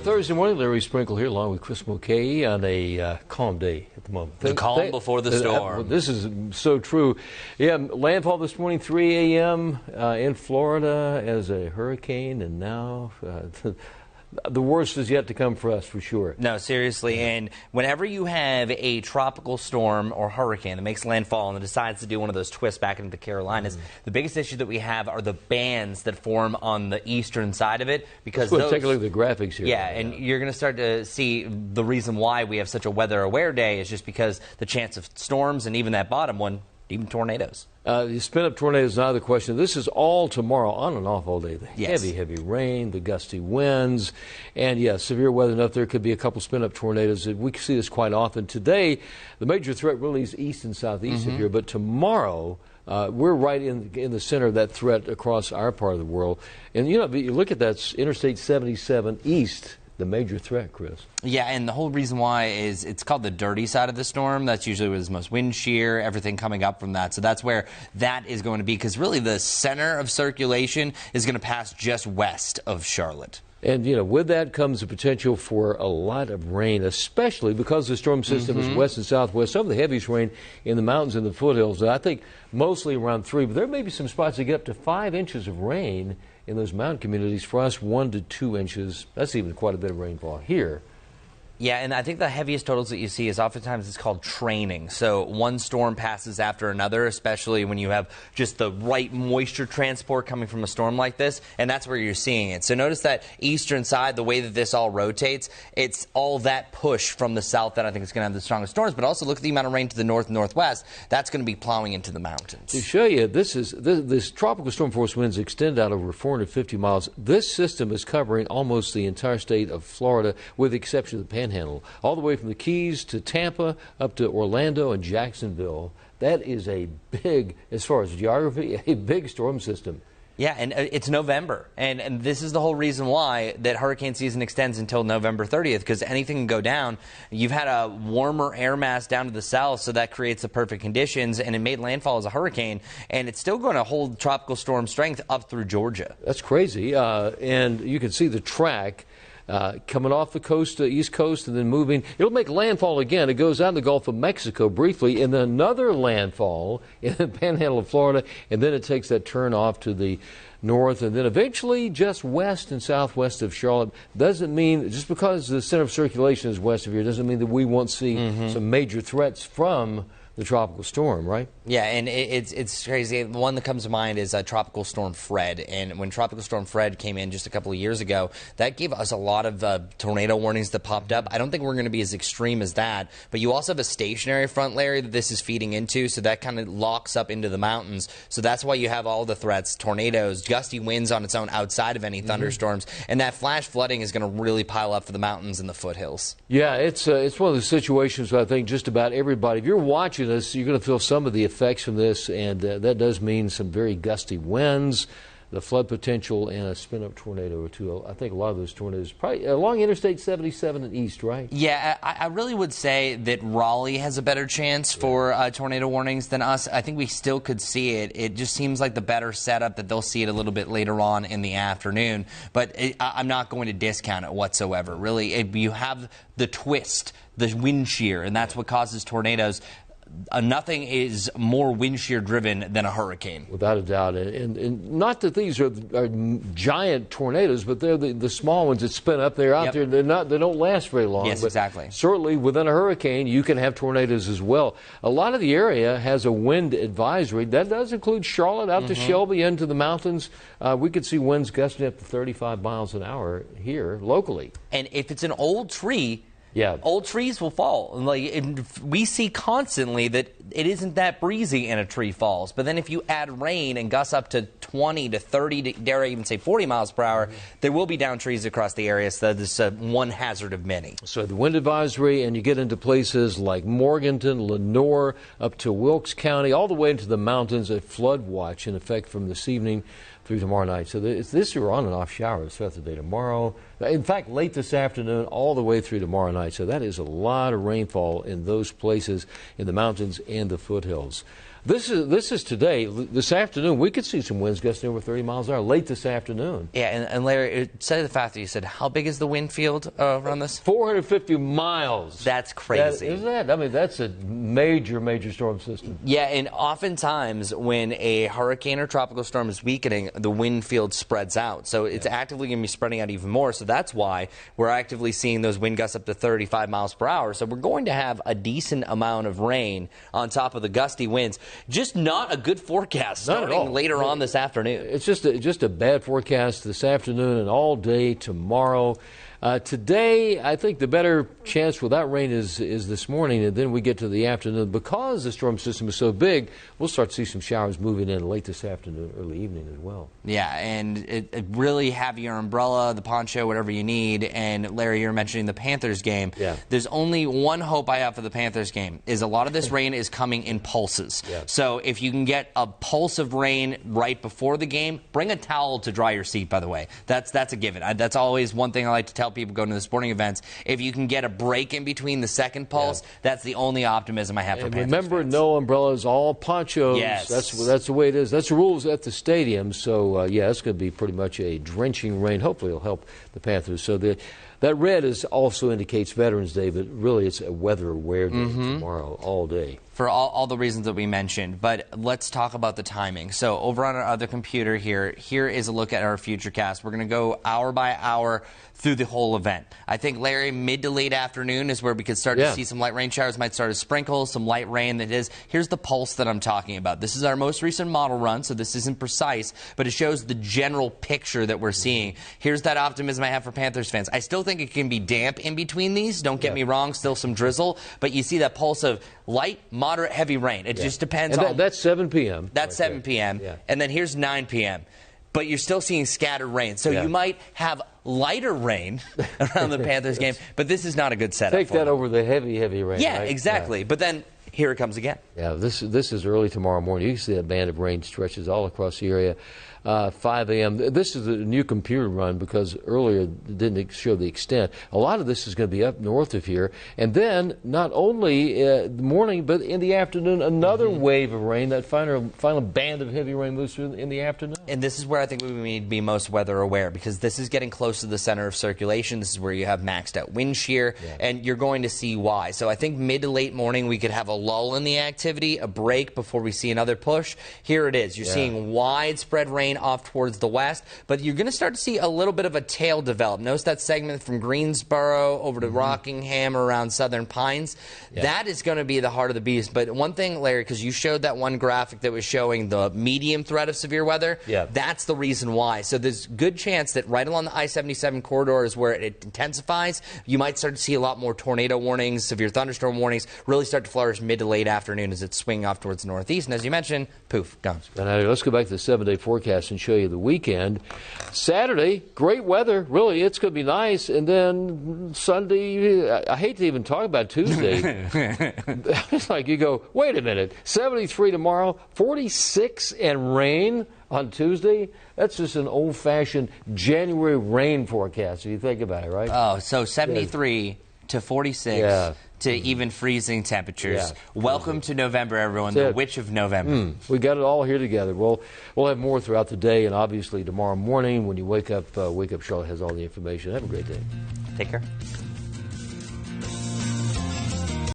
Thursday morning, Larry Sprinkle here along with Chris Mulcahy on a calm day at the moment. The calm before the storm. This is so true. Yeah, landfall this morning, 3 a.m. In Florida as a hurricane, and now the worst is yet to come for us, for sure. No, seriously. And whenever you have a tropical storm or hurricane that makes landfall and decides to do one of those twists back into the Carolinas, the biggest issue that we have are the bands that form on the eastern side of it. Because let's take a look at the graphics here. Yeah, and you're going to start to see the reason why we have such a weather-aware day is just because the chance of storms and even that bottom one, even tornadoes. The spin-up tornadoes is not the question. This is all tomorrow, on and off all day. The Yes. heavy rain, the gusty winds, and severe weather enough. There could be a couple spin-up tornadoes. We see this quite often. Today, the major threat really is east and southeast of here, but tomorrow, we're right in the center of that threat across our part of the world. And you look at that Interstate 77 east, the major threat, Chris. Yeah, and the whole reason why is it's called the dirty side of the storm. That's usually where there's most wind shear, everything coming up from that. So that's where that is going to be, because really the center of circulation is going to pass just west of Charlotte. And, with that comes the potential for a lot of rain, especially because the storm system is west and southwest. Some of the heaviest rain in the mountains and the foothills. I think mostly around 3, but there may be some spots that get up to 5 inches of rain in those mountain communities. For us, 1 to 2 inches. That's even quite a bit of rainfall here. Yeah, and I think the heaviest totals that you see is oftentimes it's called training. So one storm passes after another, especially when you have just the right moisture transport coming from a storm like this, and that's where you're seeing it. So notice that eastern side, the way that this all rotates, it's all that push from the south that I think is going to have the strongest storms, but also look at the amount of rain to the north and northwest. That's going to be plowing into the mountains. To show you, this tropical storm force winds extend out over 450 miles. This system is covering almost the entire state of Florida, with the exception of the Panhandle, all the way from the Keys to Tampa up to Orlando and Jacksonville. That is a big, as far as geography, a big storm system. Yeah, and it's November, and this is the whole reason why that hurricane season extends until November 30th, because anything can go down. You've had a warmer air mass down to the south, so that creates the perfect conditions, and it made landfall as a hurricane, and it's still going to hold tropical storm strength up through Georgia. That's crazy, and you can see the track coming off the coast, east coast, and then moving. It'll make landfall again. It goes out in the Gulf of Mexico briefly, and then another landfall in the Panhandle of Florida, and then it takes that turn off to the north, and then eventually just west and southwest of Charlotte. Doesn't mean, just because the center of circulation is west of here, doesn't mean that we won't see some major threats from the tropical storm, right? Yeah, and it's crazy. The one that comes to mind is Tropical Storm Fred. And when Tropical Storm Fred came in just a couple of years ago, that gave us a lot of tornado warnings that popped up. I don't think we're going to be as extreme as that, but you also have a stationary front layer that this is feeding into, so that kind of locks up into the mountains. So that's why you have all the threats, tornadoes, gusty winds on its own outside of any thunderstorms, and that flash flooding is going to really pile up for the mountains and the foothills. Yeah, it's one of the situations where I think just about everybody, if you're watching this, you're going to feel some of the effects from this, and that does mean some very gusty winds, the flood potential, and a spin-up tornado or two. I think a lot of those tornadoes probably along Interstate 77 and east, right? Yeah, I really would say that Raleigh has a better chance for tornado warnings than us. I think we still could see it. It just seems like the better setup that they'll see it a little bit later on in the afternoon. But I'm not going to discount it whatsoever. Really, you have the twist, the wind shear, and that's what causes tornadoes. Nothing is more wind shear driven than a hurricane. Without a doubt. And not that these are giant tornadoes, but they're the small ones that spin up. They're out there. They don't last very long. Yes, but exactly. Certainly within a hurricane, you can have tornadoes as well. A lot of the area has a wind advisory. That does include Charlotte out to Shelby into the mountains. We could see winds gusting up to 35 miles an hour here locally. And if it's an old tree, yeah, old trees will fall. We see constantly that it isn't that breezy and a tree falls. But then if you add rain and gusts up to 20 to 30, dare I even say 40 miles per hour, there will be down trees across the area. So this is one hazard of many. So the wind advisory, and you get into places like Morganton, Lenoir, up to Wilkes County, all the way into the mountains, a flood watch in effect from this evening through tomorrow night. So this are on and off showers throughout the day tomorrow. In fact, late this afternoon, all the way through tomorrow night. So that is a lot of rainfall in those places in the mountains and the foothills. This is today. This afternoon, we could see some winds gusting over 30 miles an hour late this afternoon. Yeah, and Larry, say the fact that you said, how big is the wind field around this? 450 miles. That's crazy. Isn't that? I mean, that's a major storm system. Yeah, and oftentimes when a hurricane or tropical storm is weakening, the wind field spreads out. So it's actively going to be spreading out even more. So that's why we're actively seeing those wind gusts up to 35 miles per hour. So we're going to have a decent amount of rain on top of the gusty winds. Just not a good forecast starting later on this afternoon. It's just a bad forecast this afternoon and all day tomorrow. Today, I think the better chance for that rain is this morning, and then we get to the afternoon. Because the storm system is so big, we'll start to see some showers moving in late this afternoon, early evening as well. Yeah, and it really have your umbrella, the poncho, whatever you need. And Larry, you're mentioning the Panthers game. Yeah. There's only one hope I have for the Panthers game, is a lot of this rain is coming in pulses. Yeah. So if you can get a pulse of rain right before the game, bring a towel to dry your seat, by the way. That's a given. That's always one thing I like to tell people going to the sporting events. If you can get a break in between the second pulse, that's the only optimism I have for Panthers remember, fans. No umbrellas, all ponchos. Yes. That's the way it is. That's the rules at the stadium. So, it's going to be pretty much a drenching rain. Hopefully it'll help the Panthers. So that red also indicates Veterans Day, but really it's a weather-aware day tomorrow, all day. For all the reasons that we mentioned. But let's talk about the timing. So over on our other computer here is a look at our futurecast. We're going to go hour by hour through the whole event. I think, Larry, mid to late afternoon is where we could start to see some light rain showers. Might start as sprinkles, some light rain. Here's the pulse that I'm talking about. This is our most recent model run, so this isn't precise, but it shows the general picture that we're seeing. Here's that optimism I have for Panthers fans. I still think it can be damp in between these. Don't get me wrong, still some drizzle, but you see that pulse of light, moderate, heavy rain. It just depends on... That's 7 p.m. That's 7 p.m. Yeah. And then here's 9 p.m. But you're still seeing scattered rain. So you might have lighter rain around the Panthers game, but this is not a good setup. Take that over the heavy rain. Yeah, right? exactly. But then here it comes again. Yeah, this is early tomorrow morning. You can see that band of rain stretches all across the area. 5 a.m. This is a new computer run because earlier it didn't show the extent. A lot of this is going to be up north of here. And then not only the morning, but in the afternoon, another wave of rain. That final band of heavy rain moves through in the afternoon. And this is where I think we need to be most weather aware, because this is getting close to the center of circulation. This is where you have maxed out wind shear, and you're going to see why. So I think mid to late morning we could have a lull in the activity, a break before we see another push. Here it is. You're seeing widespread rain off towards the west, but you're going to start to see a little bit of a tail develop. Notice that segment from Greensboro over to Rockingham around Southern Pines. That is going to be the heart of the beast. But one thing, Larry, because you showed that one graphic that was showing the medium threat of severe weather, that's the reason why. So there's good chance that right along the I-77 corridor is where it intensifies. You might start to see a lot more tornado warnings, severe thunderstorm warnings really start to flourish mid to late afternoon as it's swinging off towards the northeast. And as you mentioned, poof, gone. Let's go back to the 7-day forecast and show you the weekend. Saturday, great weather. Really, it's going to be nice. And then Sunday, I hate to even talk about Tuesday. It's like you go, wait a minute, 73 tomorrow, 46 and rain on Tuesday. That's just an old-fashioned January rain forecast, if you think about it, right? Oh, so 73 to 46 to even freezing temperatures. Welcome to November, everyone. The witch of November. We got it all here together. We'll have more throughout the day, and obviously tomorrow morning when you wake up Charlotte has all the information. Have a great day. Take care.